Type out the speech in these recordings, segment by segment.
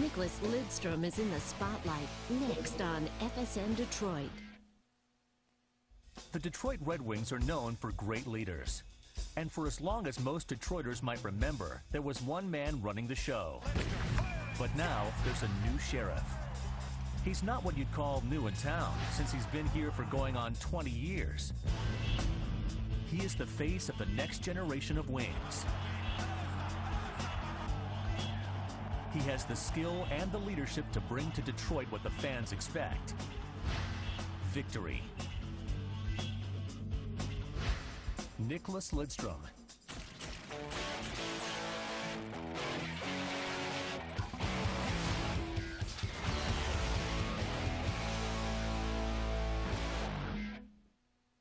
Nicklas Lidström is in the spotlight, next on FSN Detroit. The Detroit Red Wings are known for great leaders. And for as long as most Detroiters might remember, there was one man running the show. But now, there's a new sheriff. He's not what you'd call new in town, since he's been here for going on 20 years. He is the face of the next generation of Wings. He has the skill and the leadership to bring to Detroit what the fans expect: victory. Nicklas Lidström.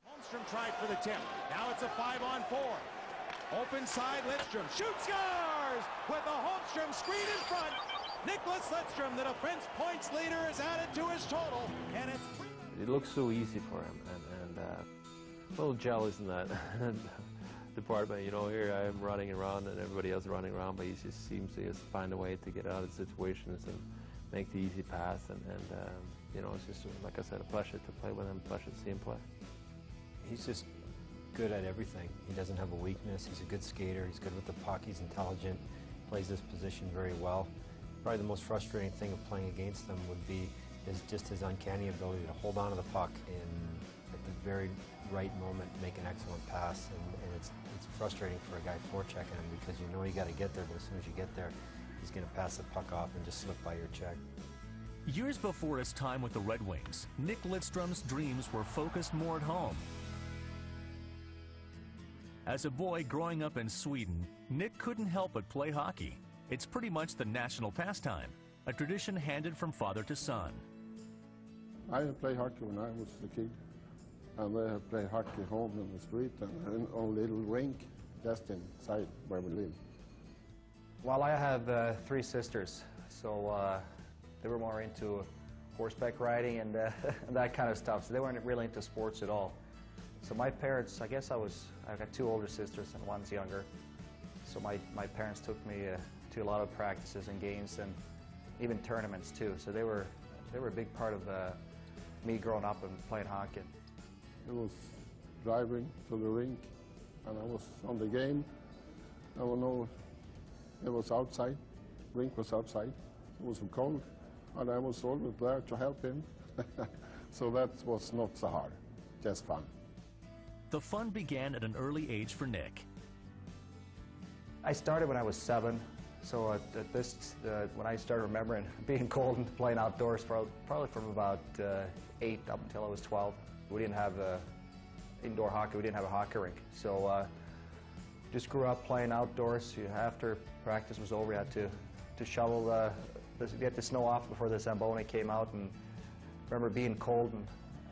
Holmstrom tried for the tip. Now it's a 5-on-4. Open side, Lidström shoots, scores! With a Holmstrom screen in front, Nicklas Lidström, the defense points leader, is added to his total, and it's... It looks so easy for him, and a little jealous in that department. You know, here I am running around and everybody else running around, but he just seems to just find a way to get out of situations and make the easy pass, and you know, it's just, like I said, a pleasure to play with him, a pleasure to see him play. He's just good at everything. He doesn't have a weakness. He's a good skater. He's good with the puck. He's intelligent. Plays this position very well. Probably the most frustrating thing of playing against him would be just his uncanny ability to hold on to the puck and at the very right moment make an excellent pass. And it's frustrating for a guy forechecking him, because you know you got to get there, but as soon as you get there, he's going to pass the puck off and just slip by your check. Years before his time with the Red Wings, Nick Lidström's dreams were focused more at home. As a boy growing up in Sweden, Nick couldn't help but play hockey. It's pretty much the national pastime, a tradition handed from father to son. I played hockey when I was a kid, and I played hockey home in the street and in a little rink just inside where we live. Well, I have 3 sisters, so they were more into horseback riding and that kind of stuff, so they weren't really into sports at all. So my parents, I guess I've got 2 older sisters and one's younger. So my parents took me to a lot of practices and games and even tournaments too. So they were a big part of me growing up and playing hockey. I was driving to the rink and I was on the game. I don't know, it was outside, rink was outside. It was cold, and I was always there to help him. So that was not so hard, just fun. The fun began at an early age for Nick. I started when I was 7, so when I started remembering being cold and playing outdoors, probably from about 8 up until I was 12. We didn't have indoor hockey, we didn't have a hockey rink. So just grew up playing outdoors. After practice was over, you had to shovel, get the snow off before the Zamboni came out, and remember being cold, and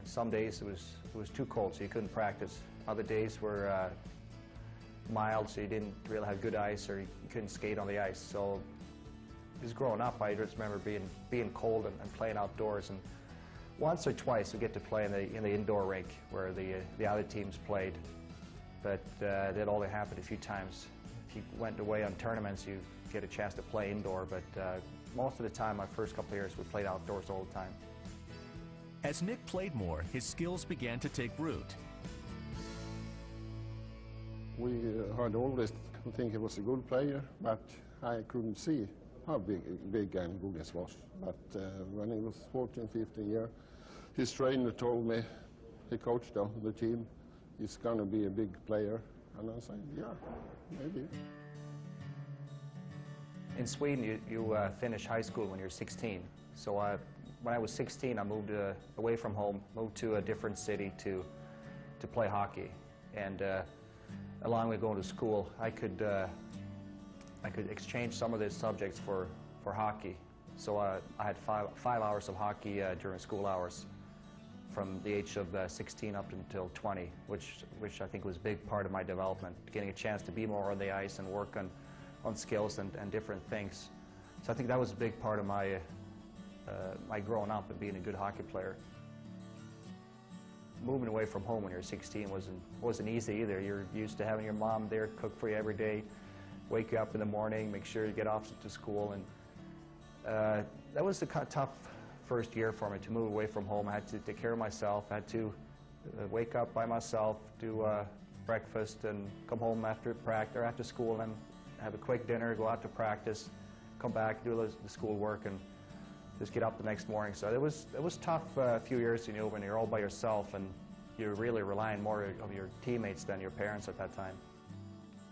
some days it was too cold, so you couldn't practice. Other days were mild, so you didn't really have good ice, or you couldn't skate on the ice. So just growing up, I just remember being cold and playing outdoors. And once or twice we get to play in the indoor rink where the other teams played, but that only happened a few times. If you went away on tournaments, you get a chance to play indoor, but most of the time, my first couple of years, we played outdoors all the time. As Nick played more, his skills began to take root. We had always think he was a good player, but I couldn't see how big and good he was. But when he was 14, 15 years, his trainer told me, he coached the team, he's going to be a big player. And I said, yeah, maybe. In Sweden, you finish high school when you're 16. So when I was 16, I moved away from home, moved to a different city to play hockey. And along with going to school, I could exchange some of the subjects for hockey. So I had 5 hours of hockey during school hours, from the age of 16 up until 20, which I think was a big part of my development, getting a chance to be more on the ice and work on skills and different things. So I think that was a big part of my growing up and being a good hockey player. Moving away from home when you're 16 wasn't easy either. You're used to having your mom there, cook for you every day, wake you up in the morning, make sure you get off to school, and That was a tough first year for me to move away from home. I had to take care of myself. I had to wake up by myself, do breakfast, and come home after practice or after school, and have a quick dinner, go out to practice, come back, do the school work, and just get up the next morning. So it was tough a few years, you know, when you're all by yourself and you're really relying more on your teammates than your parents at that time.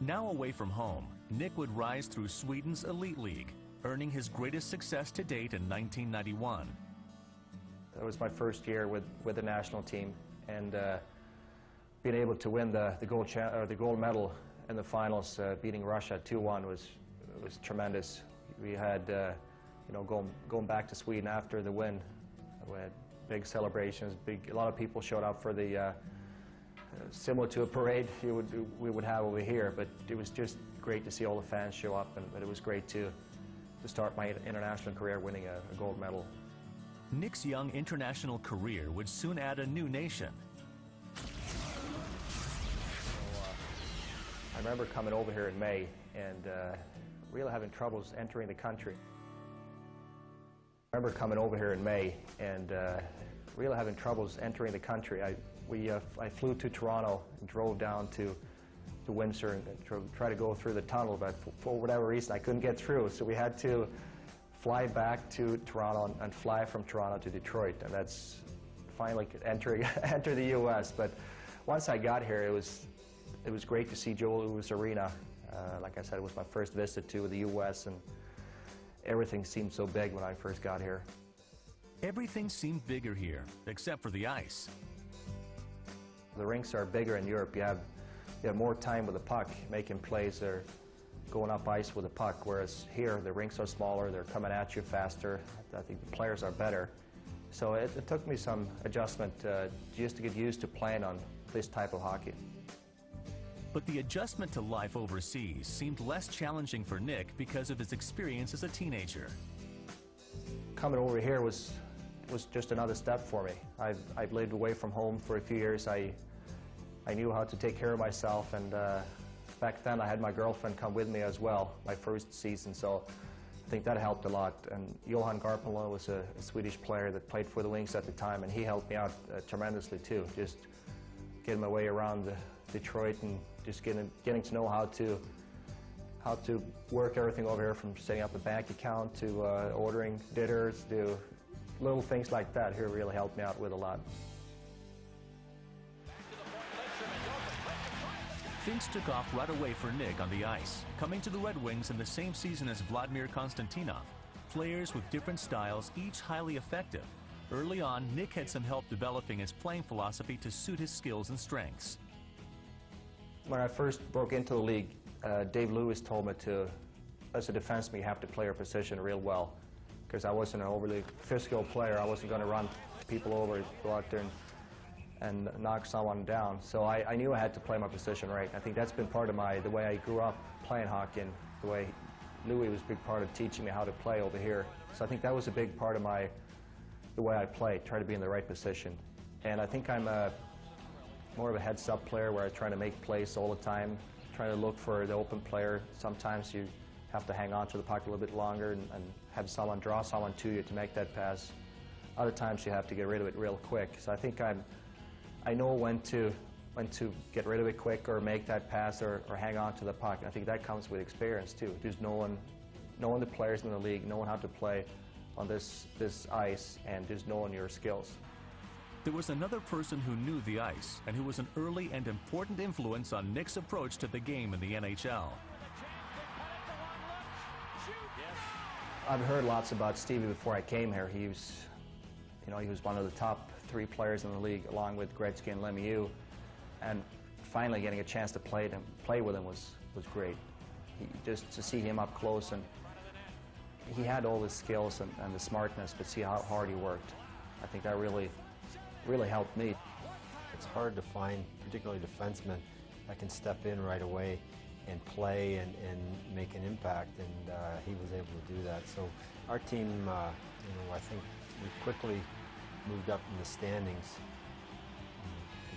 Now away from home, Nick would rise through Sweden's elite league, earning his greatest success to date in 1991. That was my first year with the national team, and being able to win the gold medal in the finals, beating Russia 2-1 was tremendous. We had, you know, going back to Sweden after the win, we had big celebrations. A lot of people showed up for the similar to a parade we would have over here, but it was just great to see all the fans show up, and it was great to start my international career winning a gold medal. Nick's young international career would soon add a new nation. I remember coming over here in May and really having troubles entering the country. I flew to Toronto and drove down to Windsor and tried to go through the tunnel, but for whatever reason I couldn't get through, so we had to fly back to Toronto and fly from Toronto to Detroit, and that's finally enter the U.S. But once I got here, it was great to see Joe Louis Arena. Like I said, it was my first visit to the U.S., and everything seemed so big when I first got here. Everything seemed bigger here, except for the ice. The rinks are bigger in Europe. You have more time with the puck, making plays or going up ice with the puck, whereas here the rinks are smaller, they're coming at you faster. I think the players are better. So it took me some adjustment just to get used to playing on this type of hockey. But the adjustment to life overseas seemed less challenging for Nick because of his experience as a teenager. Coming over here was just another step for me. I've lived away from home for a few years. I knew how to take care of myself, and back then I had my girlfriend come with me as well, my first season, so I think that helped a lot. And Johan Garpenlund was a Swedish player that played for the Wings at the time, and he helped me out tremendously too, just getting my way around Detroit and just getting to know how to work everything over here, from setting up a bank account to ordering dinners, to little things like that. Here really helped me out with a lot. Things took off right away for Nick on the ice, coming to the Red Wings in the same season as Vladimir Konstantinov. Players with different styles, each highly effective. Early on, Nick had some help developing his playing philosophy to suit his skills and strengths. When I first broke into the league, Dave Lewis told me as a defenseman, you have to play your position real well, because I wasn't an overly physical player. I wasn't going to run people over, go out there and knock someone down. So I knew I had to play my position right. I think that's been part of the way I grew up playing hockey, and the way Louis was a big part of teaching me how to play over here. So I think that was a big part of the way I play, try to be in the right position. And I think I'm more of a heads-up player, where I try to make plays all the time, trying to look for the open player. Sometimes you have to hang on to the puck a little bit longer and have someone draw someone to you to make that pass. Other times you have to get rid of it real quick. So I think I know when to get rid of it quick, or make that pass, or hang on to the puck. I think that comes with experience too. Just knowing the players in the league, knowing how to play on this ice, and just knowing your skills. There was another person who knew the ice and who was an early and important influence on Nick's approach to the game in the NHL. I've heard lots about Stevie before I came here. He was one of the top 3 players in the league, along with Gretzky and Lemieux, and finally getting a chance to play with him was great. Just to see him up close, and he had all the skills and the smartness, but see how hard he worked. I think that really helped me. It's hard to find, particularly defensemen, that can step in right away and play and make an impact, and he was able to do that. So our team, I think we quickly moved up in the standings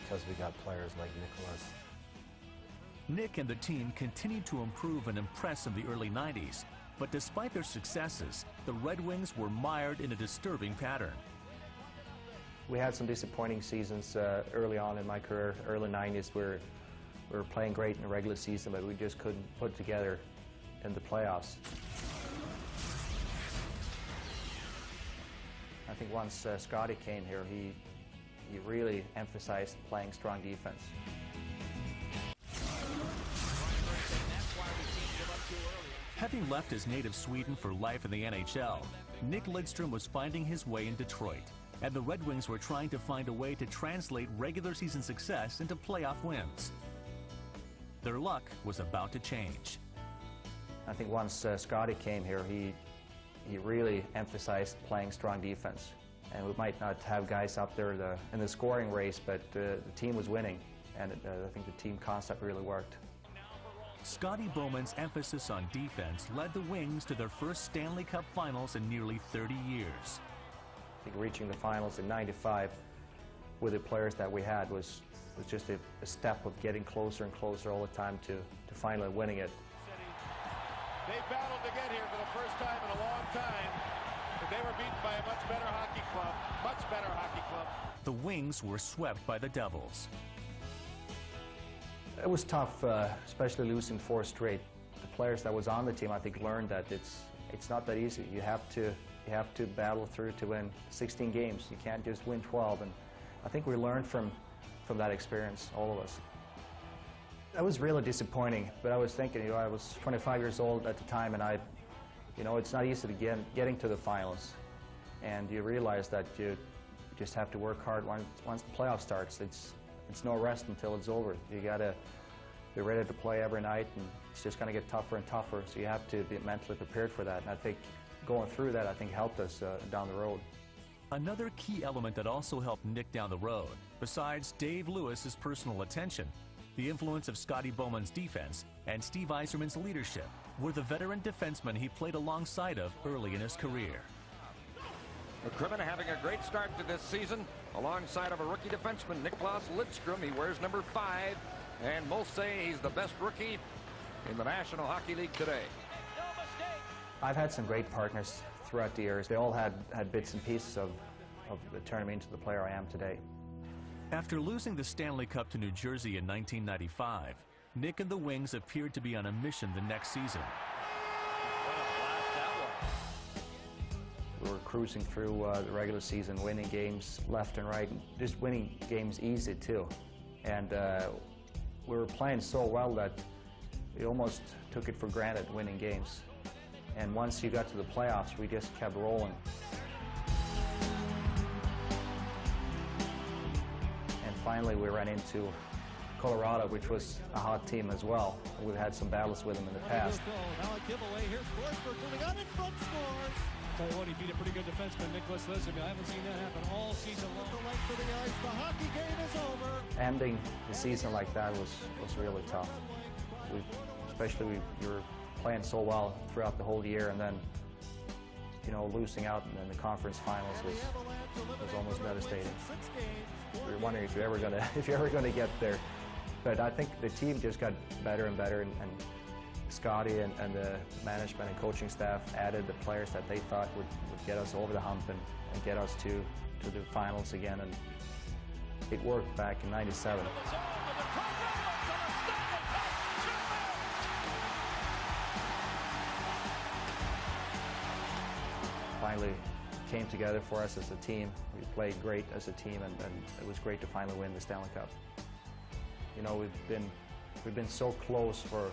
because we got players like Nicklas. Nick and the team continued to improve and impress in the early 90s, But despite their successes, the Red Wings were mired in a disturbing pattern. We had some disappointing seasons early on in my career, early 90s, where we were playing great in the regular season, but we just couldn't put it together in the playoffs. I think once Scotty came here, he really emphasized playing strong defense. Having left his native Sweden for life in the NHL, Nick Lidström was finding his way in Detroit, and the Red Wings were trying to find a way to translate regular season success into playoff wins. Their luck was about to change. I think once Scotty came here, he really emphasized playing strong defense. And we might not have guys up there in the scoring race, but the team was winning, and I think the team concept really worked. Scotty Bowman's emphasis on defense led the Wings to their first Stanley Cup Finals in nearly 30 years. I think reaching the finals in '95 with the players that we had was just a step of getting closer and closer all the time to finally winning it. They battled to get here for the first time in a long time, but they were beaten by a much better hockey club. The Wings were swept by the Devils. It was tough, especially losing 4 straight. The players that was on the team, I think, learned that it's not that easy. You have to battle through to win 16 games. You can't just win 12, and I think we learned from that experience, all of us. That was really disappointing, but I was thinking, I was 25 years old at the time, and it's not easy to getting to the finals, and you realize that you just have to work hard once the playoff starts. It's no rest until it's over. You gotta be ready to play every night, and it's just gonna get tougher and tougher, so you have to be mentally prepared for that, and I think going through that, I think, helped us down the road. Another key element that also helped Nick down the road, besides Dave Lewis's personal attention, the influence of Scotty Bowman's defense and Steve Yzerman's leadership, were the veteran defensemen he played alongside of early in his career. McCrimmon having a great start to this season alongside of a rookie defenseman, Nicklas Lidström. He wears number 5, and most say he's the best rookie in the National Hockey League today. I've had some great partners throughout the years. They all had bits and pieces of turning me into the player I am today. After losing the Stanley Cup to New Jersey in 1995, Nick and the Wings appeared to be on a mission the next season. We were cruising through the regular season, winning games left and right, and just winning games easy too. And we were playing so well that we almost took it for granted winning games. And once you got to the playoffs, we just kept rolling. And finally we ran into Colorado, which was a hot team as well. We've had some battles with them in the past. Now a giveaway. Here's Forsberg coming on in front, scores. Tell you what, he beat a pretty good defenseman, Nicklas Lidström. I haven't seen that happen all season long. The length of the ice. The hockey game is over. Ending the season like that was really tough. Especially we were playing so well throughout the whole year, and then losing out in the conference finals was almost devastating. We were wondering if you're ever gonna get there. But I think the team just got better and better, and Scotty and the management and coaching staff added the players that they thought would get us over the hump and get us to the finals again, and it worked back in '97. Finally came together for us as a team. We played great as a team, and it was great to finally win the Stanley Cup. We've been so close for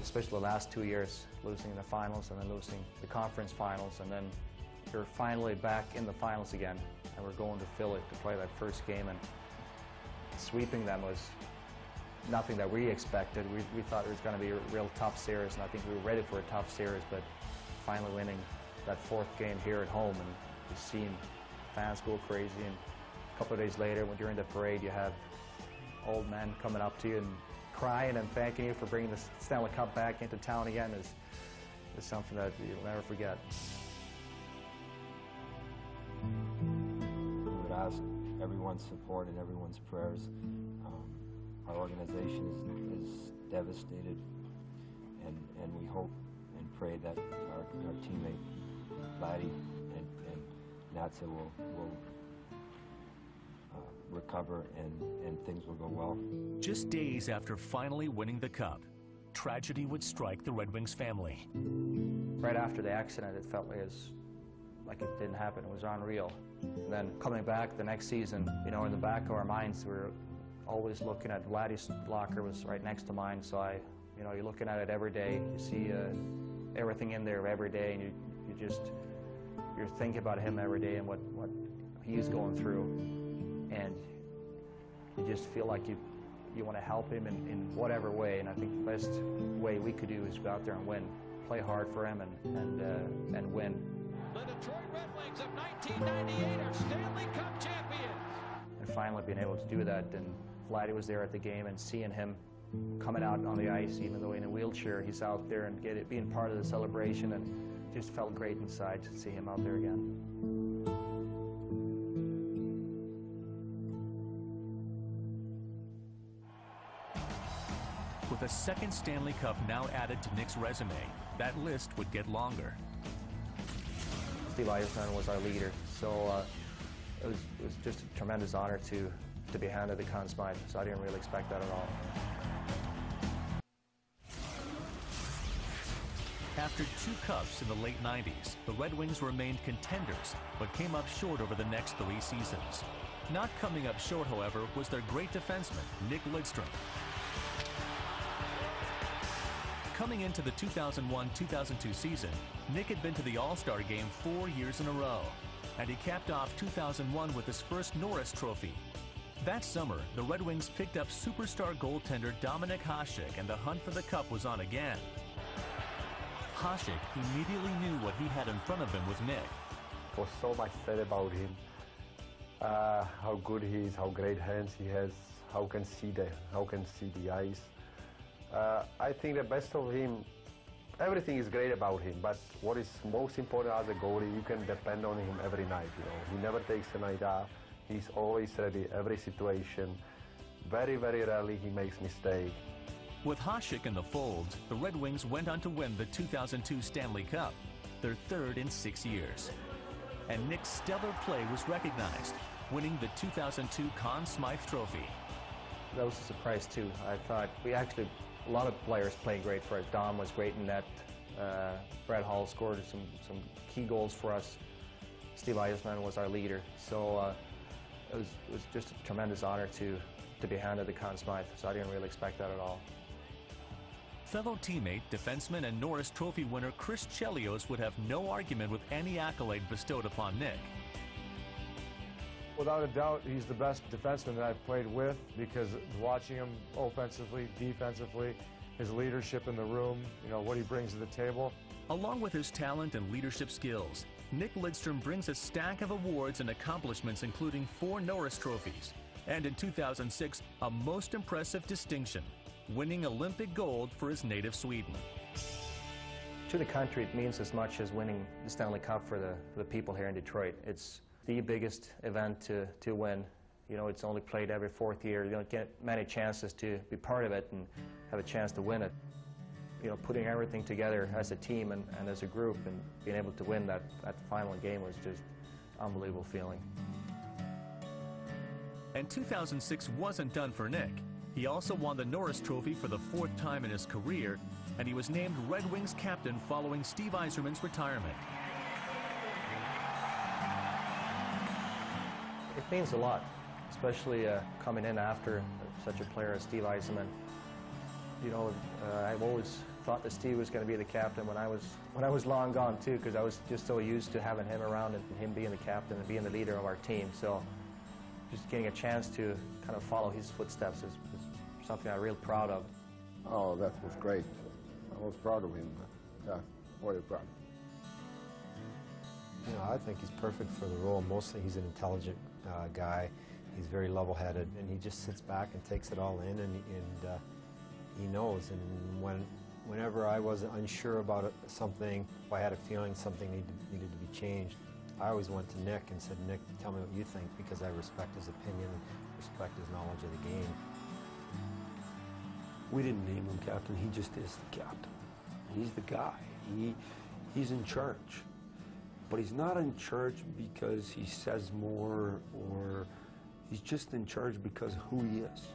especially the last 2 years, losing the finals and then losing the conference finals, and then we're finally back in the finals again, and we're going to Philly to play that first game, and sweeping them was nothing that we expected. We thought it was going to be a real tough series, and I think we were ready for a tough series, but finally winning that 4th game here at home, and you've seen fans go crazy, and a couple of days later, during the parade, you have old men coming up to you and crying and thanking you for bringing the Stanley Cup back into town again is something that you'll never forget. We would ask everyone's support and everyone's prayers. Our organization is devastated, and we hope and afraid that our teammate, Vladdy and Natsa will recover and things will go well. Just days after finally winning the Cup, tragedy would strike the Red Wings family. Right after the accident, it felt like it didn't happen. It was unreal. And then coming back the next season, you know, in the back of our minds, we were always looking at Vladdy's locker was right next to mine, so you know, you're looking at it every day. You see everything in there every day, and you're thinking about him every day and what he's going through, and you just feel like you want to help him in whatever way. And I think the best way we could do is go out there and win, play hard for him, and win. The Detroit Red Wings of 1998 are Stanley Cup champions. And finally being able to do that, and Vladdy was there at the game, and seeing him coming out on the ice, even though in a wheelchair, he's out there and being part of the celebration, and just felt great inside to see him out there again. With a second Stanley Cup now added to Nick's resume, that list would get longer. Steve Yzerman was our leader, so it was just a tremendous honor to be handed the Conn Smythe, so I didn't really expect that at all. After 2 cups in the late 90s, the Red Wings remained contenders, but came up short over the next 3 seasons. Not coming up short, however, was their great defenseman, Nick Lidström. Coming into the 2001-2002 season, Nick had been to the All-Star game 4 years in a row, and he capped off 2001 with his first Norris Trophy. That summer, the Red Wings picked up superstar goaltender Dominik Hasek, and the hunt for the cup was on again. Hasek immediately knew what he had in front of him with Nick. There was so much said about him, how good he is, how great hands he has, how can see the ice. I think the best of him, everything is great about him, but what is most important as a goalie, you can depend on him every night. You know, he never takes a night off. He's always ready, every situation. Very, very rarely he makes mistake. With Hasek in the fold, the Red Wings went on to win the 2002 Stanley Cup, their 3rd in 6 years. And Nick's stellar play was recognized, winning the 2002 Conn Smythe Trophy. That was a surprise too. I thought a lot of players played great for us. Dom was great in that. Brett Hull scored some key goals for us. Steve Yzerman was our leader. So it was just a tremendous honor to be handed the Conn Smythe, so I didn't really expect that at all. Fellow teammate, defenseman, and Norris Trophy winner Chris Chelios would have no argument with any accolade bestowed upon Nick. Without a doubt, he's the best defenseman that I've played with, because watching him offensively, defensively, his leadership in the room, you know, what he brings to the table. Along with his talent and leadership skills, Nick Lidström brings a stack of awards and accomplishments, including 4 Norris trophies, and in 2006, a most impressive distinction, winning Olympic gold for his native Sweden. To the country, it means as much as winning the Stanley Cup for the people here in Detroit. It's the biggest event to win. You know, it's only played every 4th year. You don't get many chances to be part of it and have a chance to win it. You know, putting everything together as a team and as a group and being able to win that final game was just an unbelievable feeling. And 2006 wasn't done for Nick. He also won the Norris Trophy for the 4th time in his career, and he was named Red Wings captain following Steve Yzerman's retirement. It means a lot, especially coming in after such a player as Steve Yzerman. You know, I've always thought that Steve was going to be the captain when I was long gone too, because I was just so used to having him around and him being the captain and being the leader of our team. So just getting a chance to kind of follow his footsteps is something I'm real proud of. Oh, that was great. I was proud of him. Yeah, very proud. You know, I think he's perfect for the role. Mostly he's an intelligent guy. He's very level-headed, and he just sits back and takes it all in, and he knows. And whenever I was unsure about something, if I had a feeling something needed to be changed, I always went to Nick and said, Nick, tell me what you think, because I respect his opinion and respect his knowledge of the game. We didn't name him captain, he just is the captain. He's the guy. He's in charge. But he's not in charge because he says more, or he's just in charge because of who he is.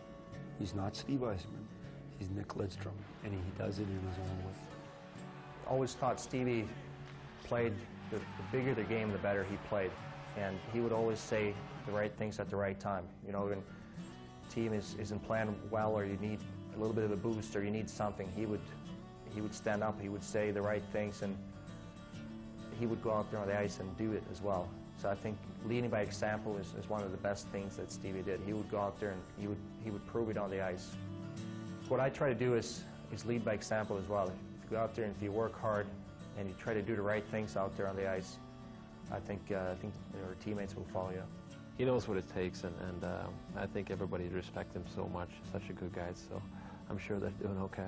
He's not Steve Yzerman. He's Nick Lidström, and he does it in his own way. Always thought Stevie played, the bigger the game, the better he played. And he would always say the right things at the right time. You know, when the team isn't playing well, or you need a little bit of a boost, or you need something, he would stand up, he would say the right things, and he would go out there on the ice and do it as well. So I think leading by example is one of the best things that Stevie did. He would go out there and he would prove it on the ice. What I try to do is lead by example as well. If you go out there and if you work hard and you try to do the right things out there on the ice, I think your teammates will follow you. He knows what it takes, and I think everybody respects him so much. Such a good guy, so I'm sure they're doing okay.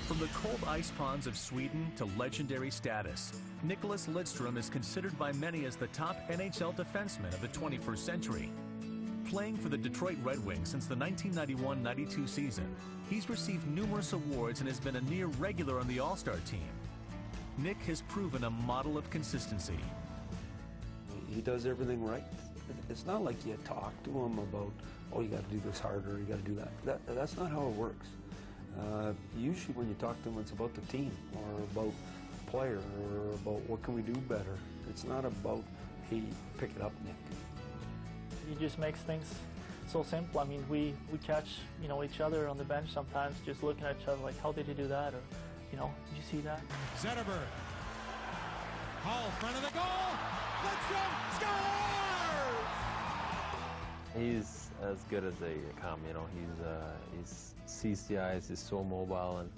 From the cold ice ponds of Sweden to legendary status, Nicklas Lidström is considered by many as the top NHL defenseman of the 21st century. Playing for the Detroit Red Wings since the 1991-92 season, he's received numerous awards and has been a near regular on the All-Star team. Nick has proven a model of consistency. He does everything right. It's not like you talk to him about, oh, you got to do this harder, you got to do that. That's not how it works. Usually when you talk to him, it's about the team, or about the player, or about what can we do better. It's not about, hey, pick it up, Nick. He just makes things so simple. I mean, we catch, you know, each other on the bench sometimes, just looking at each other like, how did he do that? Or, you know, did you see that? Zetterberg. Hall, front of the goal. Lidström scores! He's as good as they come. You know, he sees the ice. He's so mobile and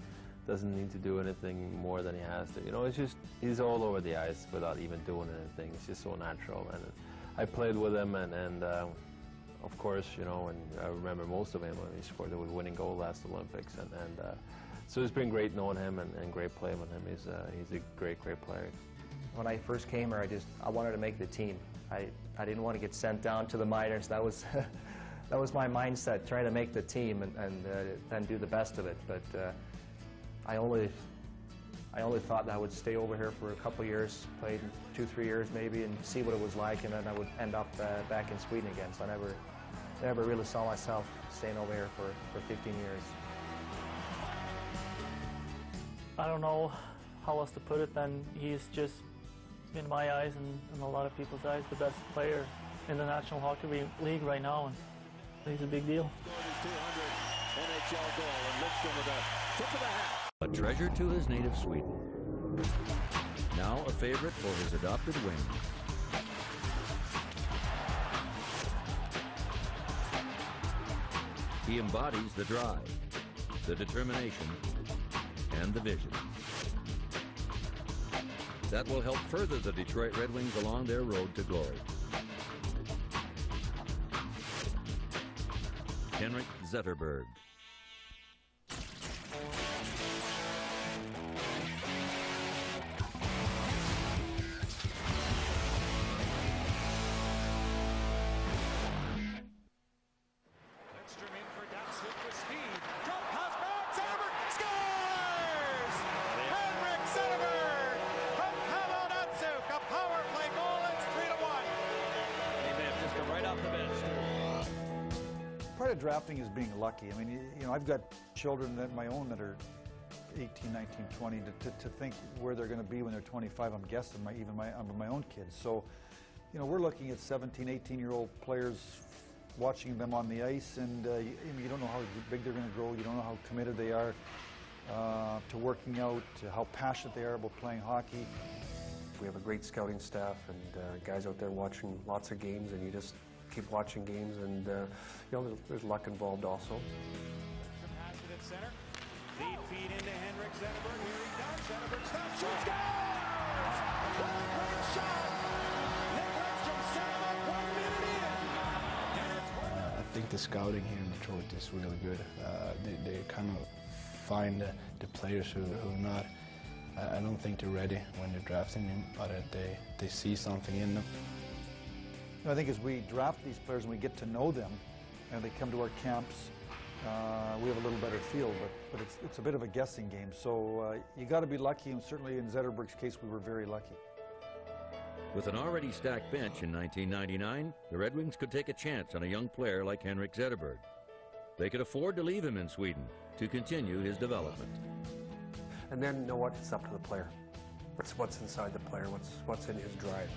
doesn't need to do anything more than he has to. You know, it's just he's all over the ice without even doing anything. It's just so natural. And I played with him, and of course, you know, and I remember most of him when he scored the winning goal last Olympics, and so it's been great knowing him and great playing with him. He's a great player. When I first came here, I wanted to make the team. I didn't want to get sent down to the minors. That was that was my mindset, trying to make the team and then do the best of it. But I only thought that I would stay over here for a couple of years, played 2-3 years maybe, and see what it was like, and then I would end up back in Sweden again. So I never really saw myself staying over here for 15 years. I don't know how else to put it than he's just, in my eyes and in a lot of people's eyes, the best player in the National Hockey League right now, and he's a big deal. NHL goal, and Lidström with a tip of the hat. A treasure to his native Sweden. Now a favorite for his adopted wings. He embodies the drive, the determination, and the vision that will help further the Detroit Red Wings along their road to glory. Henrik Zetterberg. Part of drafting is being lucky. I mean, you know, I've got children of my own that are 18, 19, 20. To think where they're going to be when they're 25, I'm guessing even my own kids. So, you know, we're looking at 17, 18-year-old players, watching them on the ice, and you don't know how big they're going to grow. You don't know how committed they are to working out, to how passionate they are about playing hockey. We have a great scouting staff and guys out there watching lots of games, and you just keep watching games, and you know, there's luck involved also. Has it at center. Deep feed into Henrik Zetterberg. Here he comes. Zetterberg stops. Shoots. Scores! What a great shot! Nick Lidström set him up 1 minute in. I think the scouting here in Detroit is really good. They kind of find the players who are not I don't think they're ready when they're drafting him, but they see something in them. I think as we draft these players and we get to know them, and they come to our camps, we have a little better feel, but it's a bit of a guessing game. So you got to be lucky, and certainly in Zetterberg's case, we were very lucky. With an already stacked bench in 1999, the Red Wings could take a chance on a young player like Henrik Zetterberg. They could afford to leave him in Sweden to continue his development. And then know what it's up to the player. What's inside the player, what's in his drive.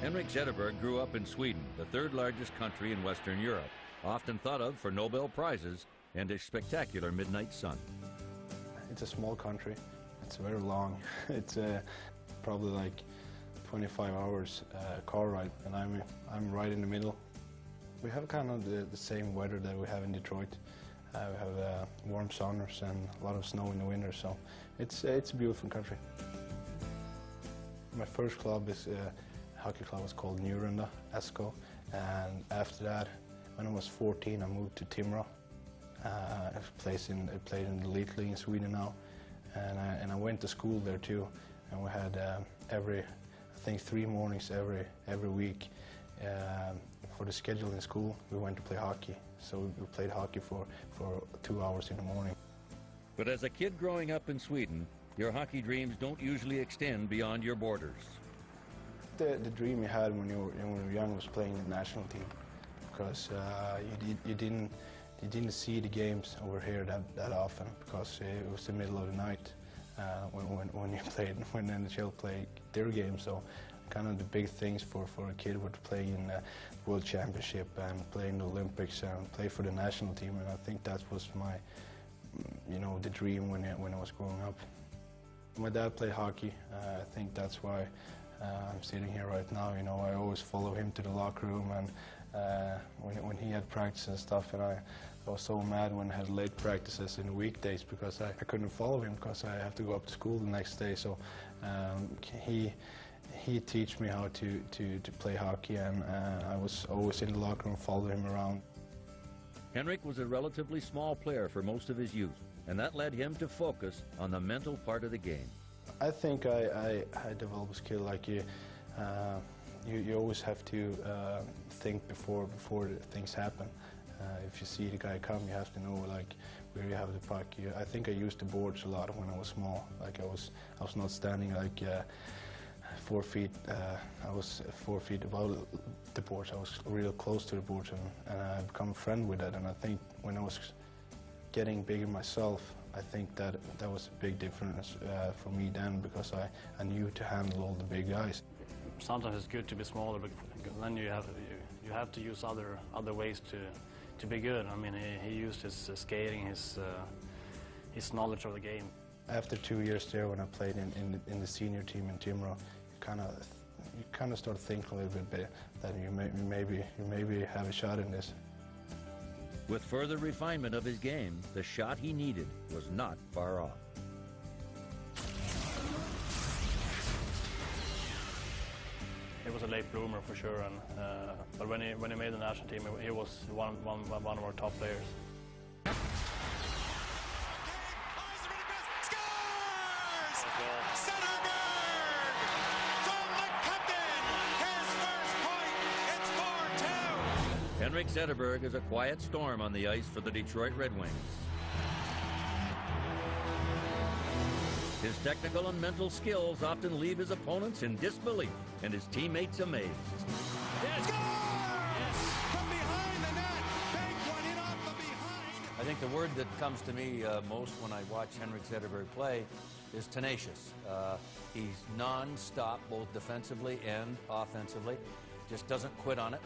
Henrik Zetterberg grew up in Sweden, the third largest country in Western Europe, often thought of for Nobel Prizes and a spectacular midnight sun. It's a small country. It's very long. It's probably like 25 hours car ride, and I'm right in the middle. We have kind of the same weather that we have in Detroit. We have warm summers and a lot of snow in the winter, so it's a beautiful country. My first club is hockey club was called Nürnberg, Esko, and after that, when I was 14, I moved to Timrå. I played in the Elite League in Sweden now, and I went to school there too. And we had I think 3 mornings every week for the schedule in school. We went to play hockey, so we played hockey for 2 hours in the morning. But as a kid growing up in Sweden, your hockey dreams don't usually extend beyond your borders. The dream you had when you were young was playing the national team, because you didn't see the games over here that often, because it was the middle of the night when the NHL played their game. So kind of the big things for a kid were to play in the World Championship and play in the Olympics and play for the national team, and I think that was my, the dream when I was growing up. My dad played hockey. I think that's why I'm sitting here right now. I always follow him to the locker room, and when he had practice and stuff, and I was so mad when I had late practices in the weekdays because I couldn't follow him because I have to go up to school the next day. So he taught me how to play hockey, and I was always in the locker room, follow him around. Henrik was a relatively small player for most of his youth, and that led him to focus on the mental part of the game. I think I developed a skill like you always have to think before things happen. If you see the guy come, you have to know like where you have the puck. I think I used the boards a lot when I was small. Like I was not standing like 4 feet. I was 4 feet above the boards. I was real close to the boards, and I become a friend with that. And I think when I was getting bigger myself, I think that was a big difference for me then, because I knew to handle all the big guys. Sometimes it's good to be smaller, but then you have to use other ways to be good. I mean, he used his skating, his knowledge of the game. After 2 years there, when I played in the senior team in Timrå, you kind of start thinking a little bit that you maybe have a shot in this. With further refinement of his game, the shot he needed was not far off. He was a late bloomer for sure, and but when he made the national team, he was one of our top players. Henrik Zetterberg is a quiet storm on the ice for the Detroit Red Wings. His technical and mental skills often leave his opponents in disbelief and his teammates amazed. Yes. Yes. From behind the net. Bank one in off the behind. I think the word that comes to me most when I watch Henrik Zetterberg play is tenacious. He's non-stop, both defensively and offensively. Just doesn't quit on it.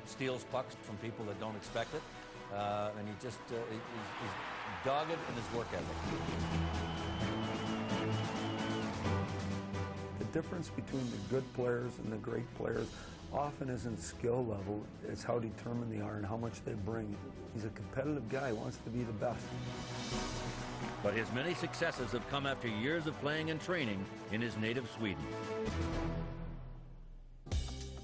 Steals pucks from people that don't expect it. And he's dogged in his work ethic. The difference between the good players and the great players often isn't skill level, it's how determined they are and how much they bring. He's a competitive guy, wants to be the best. But his many successes have come after years of playing and training in his native Sweden.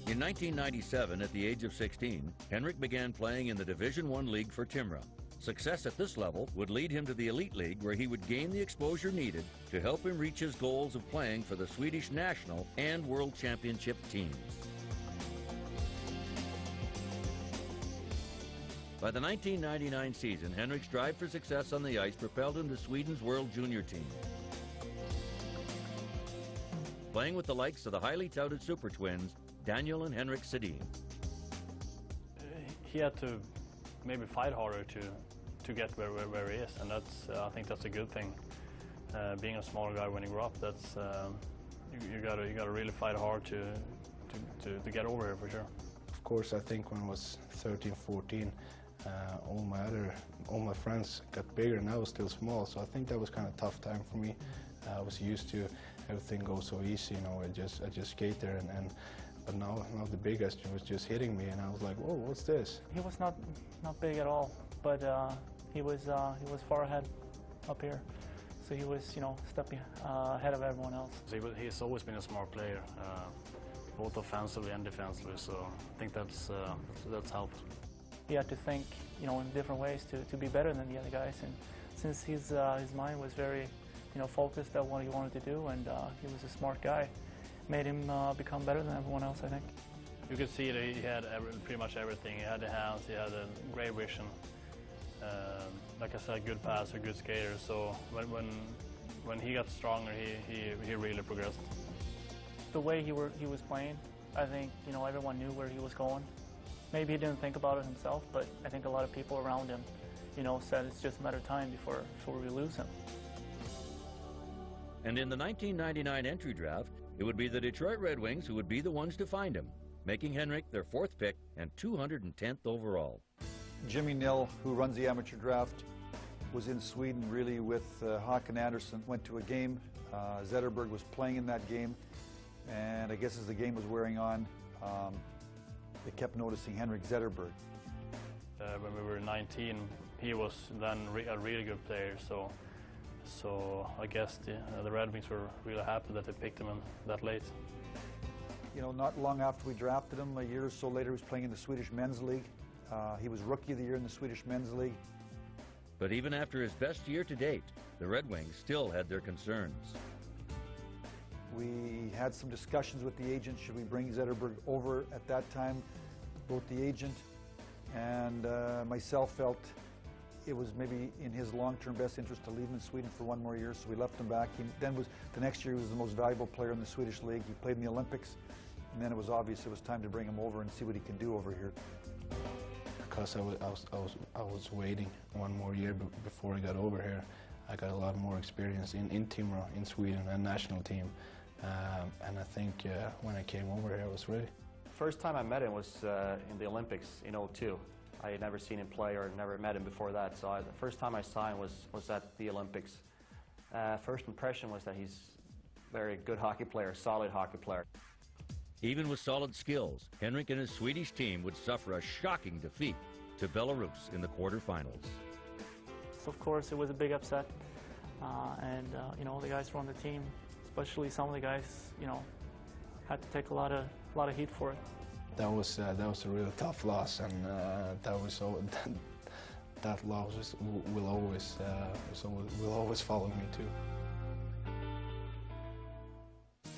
In 1997, at the age of 16, Henrik began playing in the Division I League for Timrå. Success at this level would lead him to the Elite League, where he would gain the exposure needed to help him reach his goals of playing for the Swedish national and world championship teams. By the 1999 season, Henrik's drive for success on the ice propelled him to Sweden's World Junior team. Playing with the likes of the highly touted super twins, Daniel and Henrik Sedin. He had to maybe fight harder to get where he is, and that's I think that's a good thing. Being a smaller guy when you grow up, that's you gotta really fight hard to get over here for sure. Of course, I think when I was 13, 14, all my friends got bigger and I was still small, so I think that was kind of tough time for me. I was used to everything go so easy, you know. I just skate there, but now the biggest was just hitting me, and I was like, whoa, what's this? He was not big at all, but he was far ahead up here, so he was, you know, stepping ahead of everyone else. He's always been a smart player, both offensively and defensively, so I think that's helped. He had to think, you know, in different ways to be better than the other guys, and since his mind was very, you know, focused on what he wanted to do, and he was a smart guy, made him become better than everyone else, I think. You could see that he had pretty much everything. He had the hands, he had a great vision. Like I said, good passer, good skater. So when he got stronger, he really progressed. The way he was playing, I think, you know, everyone knew where he was going. Maybe he didn't think about it himself, but I think a lot of people around him, you know, said it's just a matter of time before we lose him. And in the 1999 entry draft, it would be the Detroit Red Wings who would be the ones to find him, making Henrik their 4th pick and 210th overall. Jimmy Nill, who runs the amateur draft, was in Sweden really with Håkan Andersson, went to a game. Zetterberg was playing in that game, and I guess as the game was wearing on, they kept noticing Henrik Zetterberg. When we were 19, he was then a really good player, so I guess the Red Wings were really happy that they picked him in that late. You know, not long after we drafted him, a year or so later, he was playing in the Swedish Men's League. He was Rookie of the Year in the Swedish Men's League. But even after his best year to date, the Red Wings still had their concerns. We had some discussions with the agent. Should we bring Zetterberg over at that time? Both the agent and myself felt it was maybe in his long-term best interest to leave him in Sweden for 1 more year, so we left him back. The next year he was the most valuable player in the Swedish league. He played in the Olympics, and then it was obvious it was time to bring him over and see what he can do over here. Because I was waiting 1 more year before I got over here. I got a lot more experience in Timrå, in Sweden, and national team. And I think when I came over here, I was ready. First time I met him was in the Olympics in '02. I had never seen him play or never met him before that. So the first time I saw him was at the Olympics. First impression was that he's a very good hockey player, solid hockey player. Even with solid skills, Henrik and his Swedish team would suffer a shocking defeat to Belarus in the quarterfinals. So of course it was a big upset, and you know, the guys from the team, especially some of the guys, you know, had to take a lot of heat for it. That was a really tough loss, and that loss will always follow me too.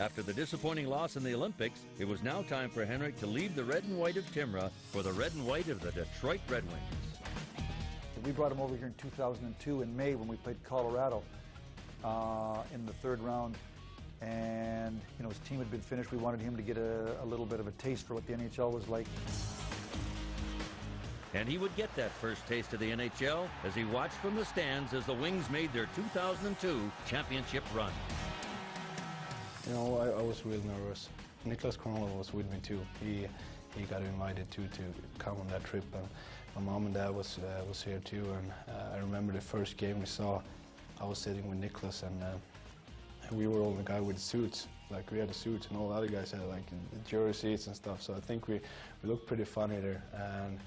After the disappointing loss in the Olympics, it was now time for Henrik to leave the red and white of Timrå for the red and white of the Detroit Red Wings. We brought him over here in 2002 in May when we played Colorado in the 3rd round. And, you know, his team had been finished. We wanted him to get a little bit of a taste for what the NHL was like. And he would get that first taste of the NHL as he watched from the stands as the Wings made their 2002 championship run. You know, I was really nervous. Nicklas was with me too. He got invited to come on that trip, and my mom and dad was here too. And I remember the first game we saw, I was sitting with Nicklas, and we were all the guy with the suits. Like, we had the suits, and all the other guys had like the jerseys and stuff. So I think we looked pretty funny there. And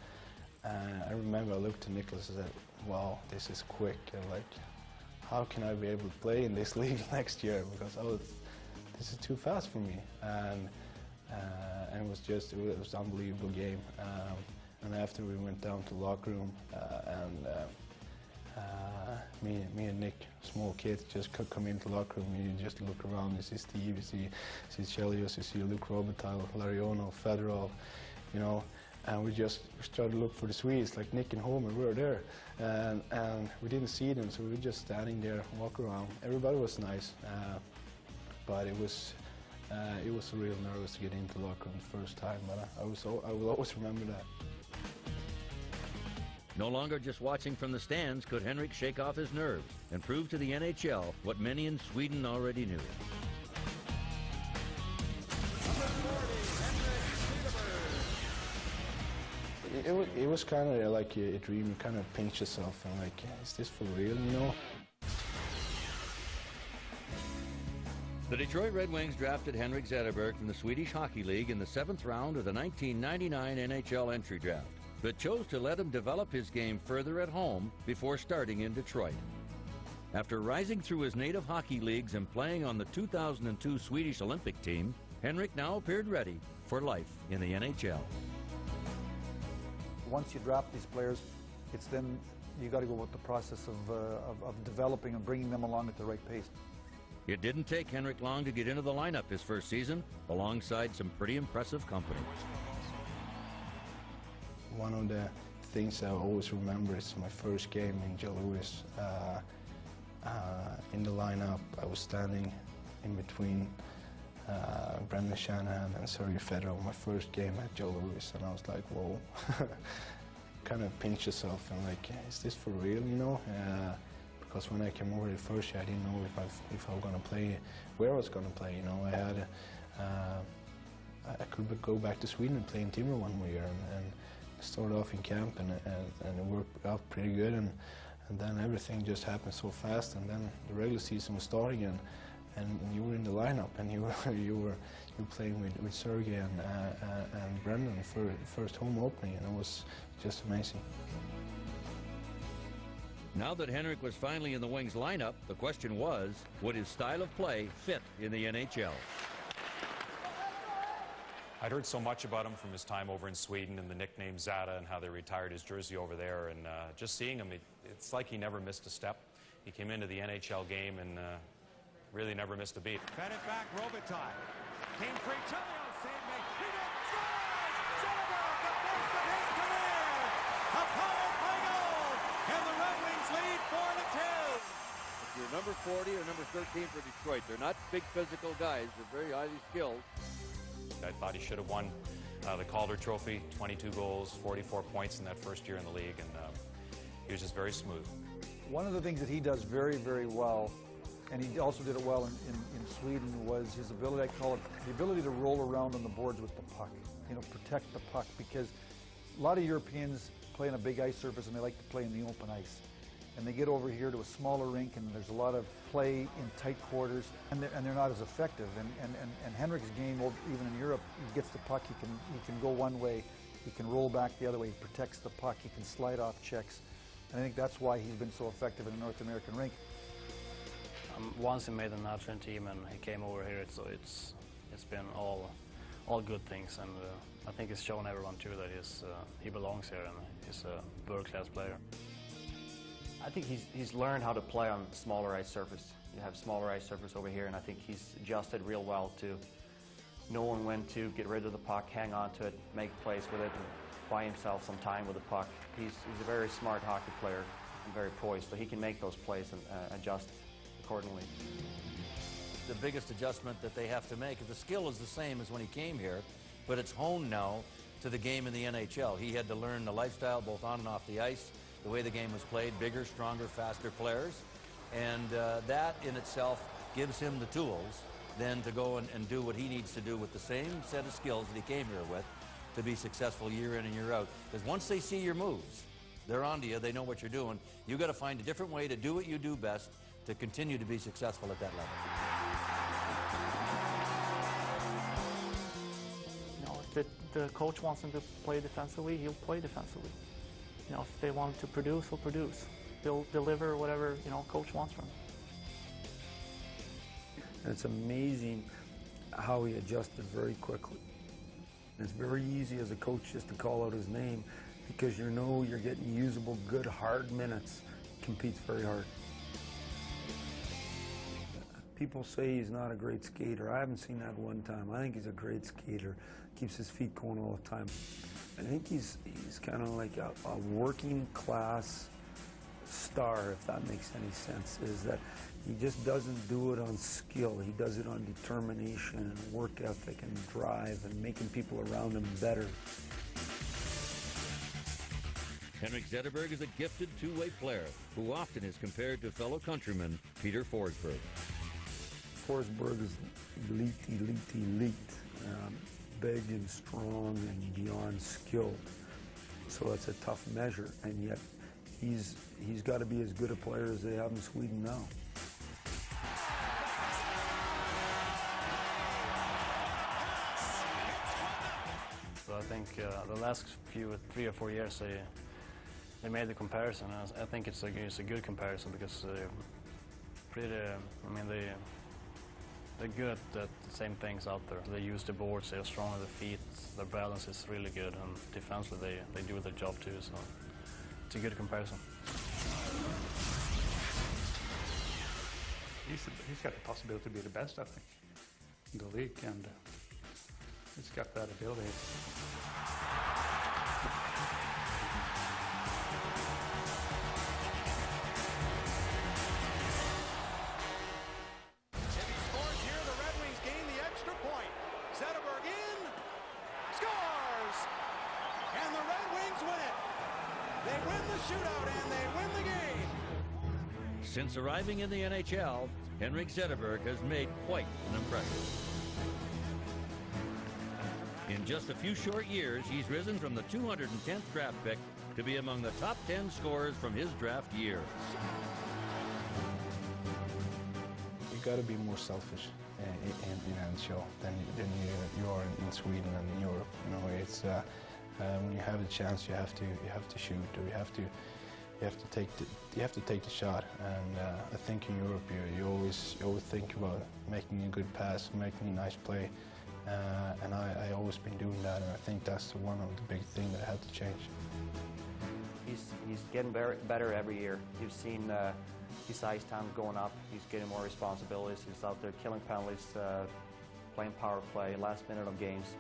I remember I looked to Nicklas and said, "Wow, this is quick. And like, how can I be able to play in this league next year? Because this is too fast for me." And it was an unbelievable game. And after we went down to the locker room, me and Nick, small kids, just could come into the locker room. You just look around, you see Steve, you see Chelios, you see Luke Robitaille, Larionov, Federov, you know, and we just started to look for the Swedes, like Nick and Homer. We were there, and we didn't see them, so we were just standing there, walk around. Everybody was nice, but it was real nervous to get into the locker room the first time. But I will always remember that. No longer just watching from the stands could Henrik shake off his nerves and prove to the NHL what many in Sweden already knew. It was kind of like a dream. You kind of pinch yourself and like, is this for real, you know? The Detroit Red Wings drafted Henrik Zetterberg from the Swedish Hockey League in the 7th round of the 1999 NHL entry draft, but chose to let him develop his game further at home before starting in Detroit. After rising through his native hockey leagues and playing on the 2002 Swedish Olympic team, Henrik now appeared ready for life in the NHL. Once you draft these players, it's then you got to go with the process of developing and bringing them along at the right pace. It didn't take Henrik long to get into the lineup his first season, alongside some pretty impressive company. One of the things I always remember is my first game in Joe Louis. In the lineup, I was standing in between Brendan Shanahan and Sergei Fedorov, my first game at Joe Louis, and I was like, whoa. Kind of pinch yourself and like, is this for real, you know? Because when I came over the first year, I didn't know if I was going to play, where I was going to play, you know. I could go back to Sweden and play in Timrå one more year and start off in camp, and it worked out pretty good, and then everything just happened so fast, and then the regular season was starting, and you were in the lineup, and you were playing with Sergei and Brendan for the first home opening, and it was just amazing. Now that Henrik was finally in the Wings lineup, the question was, would his style of play fit in the NHL? I'd heard so much about him from his time over in Sweden and the nickname Zata and how they retired his jersey over there, and just seeing him, it's like he never missed a step. He came into the NHL game and really never missed a beat. Fed it back, Robitaille. Came free, Chelios, save made. Scores! Zetterberg, the best of his career! A power play goal! And the Red Wings lead 4-2. If you're number 40 or number 13 for Detroit, they're not big physical guys. They're very highly skilled. I thought he should have won the Calder Trophy, 22 goals, 44 points in that first year in the league, and he was just very smooth. One of the things that he does very, very well, and he also did it well in Sweden, was his ability, I call it, the ability to roll around on the boards with the puck, you know, protect the puck, because a lot of Europeans play on a big ice surface and they like to play in the open ice. And they get over here to a smaller rink and there's a lot of play in tight quarters, and they're not as effective. And Henrik's game, even in Europe, he gets the puck, he can go one way, he can roll back the other way, he protects the puck, he can slide off checks. And I think that's why he's been so effective in the North American rink. Once he made the national team and he came over here, so it's been all good things, and I think it's shown everyone too that he belongs here and he's a world-class player. I think he's learned how to play on smaller ice surface. You have smaller ice surface over here, and I think he's adjusted real well to knowing when to get rid of the puck, hang on to it, make plays with it, and buy himself some time with the puck. He's a very smart hockey player and very poised, so he can make those plays and adjust accordingly. The biggest adjustment that they have to make, the skill is the same as when he came here, but it's honed now to the game in the NHL. He had to learn the lifestyle both on and off the ice, the way the game was played, bigger, stronger, faster players, and that in itself gives him the tools then to go and do what he needs to do with the same set of skills that he came here with to be successful year in and year out. Because once they see your moves, they're onto you, they know what you're doing. You've got to find a different way to do what you do best to continue to be successful at that level. You know, if the coach wants him to play defensively, he'll play defensively. You know, if they want him to produce, he'll produce. He'll deliver whatever, you know, coach wants from him. And it's amazing how he adjusted very quickly. It's very easy as a coach just to call out his name because you know you're getting usable, good, hard minutes. Competes very hard. People say he's not a great skater. I haven't seen that one time. I think he's a great skater. Keeps his feet going all the time. I think he's kind of like a working class star, if that makes any sense, is that he just doesn't do it on skill. He does it on determination and work ethic and drive and making people around him better. Henrik Zetterberg is a gifted two-way player who often is compared to fellow countryman Peter Forsberg. Forsberg is elite, elite, elite. Big and strong and beyond skilled. So that's a tough measure, and yet he's got to be as good a player as they have in Sweden now. So I think the last 3 or 4 years they made the comparison. I think it's a good comparison because they're good at the same things out there. They use the boards, they're strong on the feet, their balance is really good, and defensively they do their job too, so it's a good comparison. He's got the possibility to be the best, I think, in the league, and he's got that ability. Zetterberg in, scores, and the Red Wings win it. They win the shootout and they win the game. Since arriving in the NHL, Henrik Zetterberg has made quite an impression. In just a few short years, he's risen from the 210th draft pick to be among the top 10 scorers from his draft year. You got to be more selfish in NHL than you are in Sweden and in Europe. You know, it's when you have a chance, you have to shoot, or you have to take the shot. And I think in Europe, you always think about making a good pass, making a nice play. And I always been doing that, and I think that's one of the big things that I had to change. He's getting better every year. You've seen his ice time going up. He's getting more responsibilities. He's out there killing penalties, playing power play, last minute of games.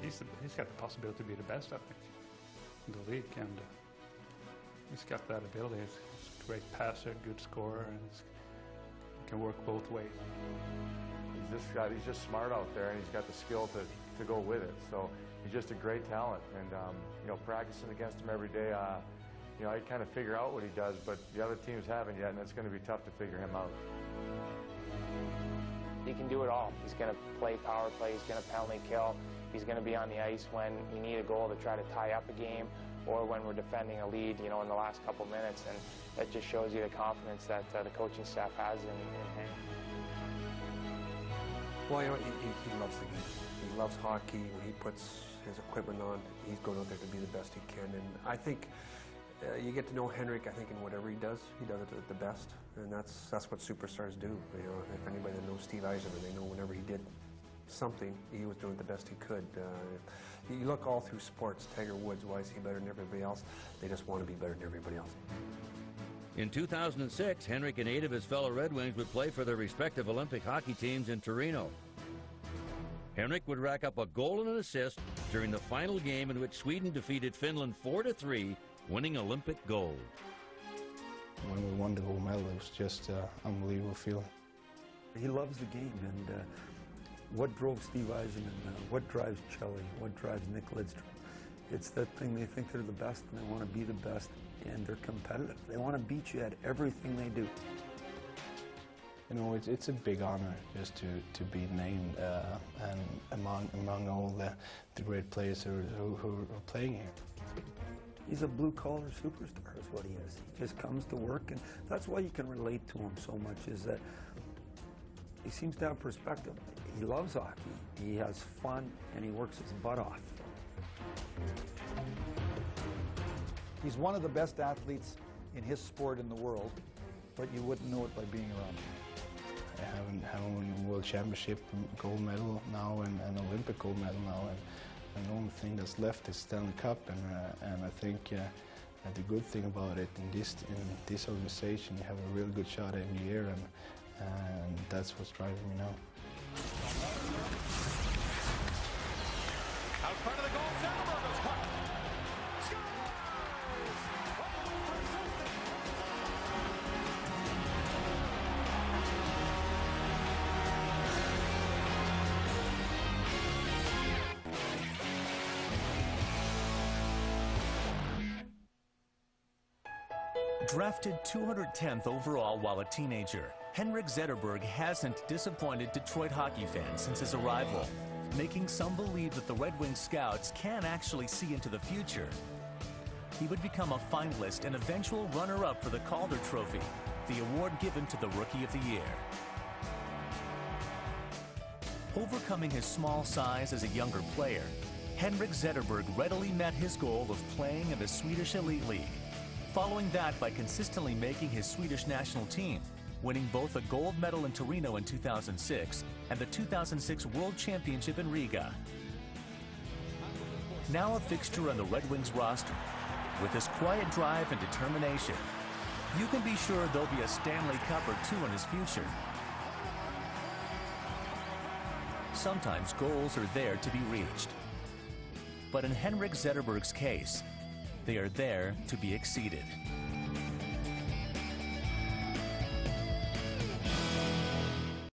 He's got the possibility to be the best, I think, in the league, and he's got that ability. He's a great passer, good scorer, and he can work both ways. He's just smart out there, and he's got the skill to go with it. So he's just a great talent, and you know, practicing against him every day, you know, I kind of figure out what he does, but the other teams haven't yet, and it's going to be tough to figure him out. He can do it all. He's going to play power play, he's going to penalty kill, he's going to be on the ice when we need a goal to try to tie up a game, or when we're defending a lead, you know, in the last couple minutes, and that just shows you the confidence that the coaching staff has in him. Well, you know, he loves the game. He loves hockey. When he puts his equipment on, he's going out there to be the best he can. And I think you get to know Henrik, I think, in whatever he does it at the best. And that's what superstars do. You know, if anybody that knows Steve Yzerman, they know whenever he did something, he was doing the best he could. You look all through sports, Tiger Woods, why is he better than everybody else? They just want to be better than everybody else. In 2006, Henrik and 8 of his fellow Red Wings would play for their respective Olympic hockey teams in Torino. Henrik would rack up a goal and an assist during the final game in which Sweden defeated Finland 4-3, winning Olympic gold. When we won the gold medal, it was just an unbelievable feeling. He loves the game, and what drove Steve Yzerman, what drives Chelly, what drives Nick Lidström, it's that thing, they think they're the best and they want to be the best, and they're competitive. They want to beat you at everything they do. You know, it's a big honor just to be named and among all the great players who are playing here. He's a blue-collar superstar is what he is. He just comes to work, and that's why you can relate to him so much, is that he seems to have perspective. He loves hockey, he has fun, and he works his butt off. He's one of the best athletes in his sport in the world, but you wouldn't know it by being around him. I have a World Championship gold medal now and an Olympic gold medal now, and the only thing that's left is Stanley Cup, and I think the good thing about it in this organization, you have a real good shot every year, and that's what's driving me now. Out front of the goal, Zetterberg goes cut. Drafted 210th overall while a teenager, Henrik Zetterberg hasn't disappointed Detroit hockey fans since his arrival, making some believe that the Red Wings scouts can actually see into the future. He would become a finalist and eventual runner-up for the Calder Trophy, the award given to the Rookie of the Year. Overcoming his small size as a younger player, Henrik Zetterberg readily met his goal of playing in the Swedish Elite League, following that by consistently making his Swedish national team, winning both a gold medal in Torino in 2006 and the 2006 World Championship in Riga. Now a fixture on the Red Wings roster, with his quiet drive and determination, you can be sure there'll be a Stanley Cup or two in his future. Sometimes goals are there to be reached, but in Henrik Zetterberg's case, they are there to be exceeded.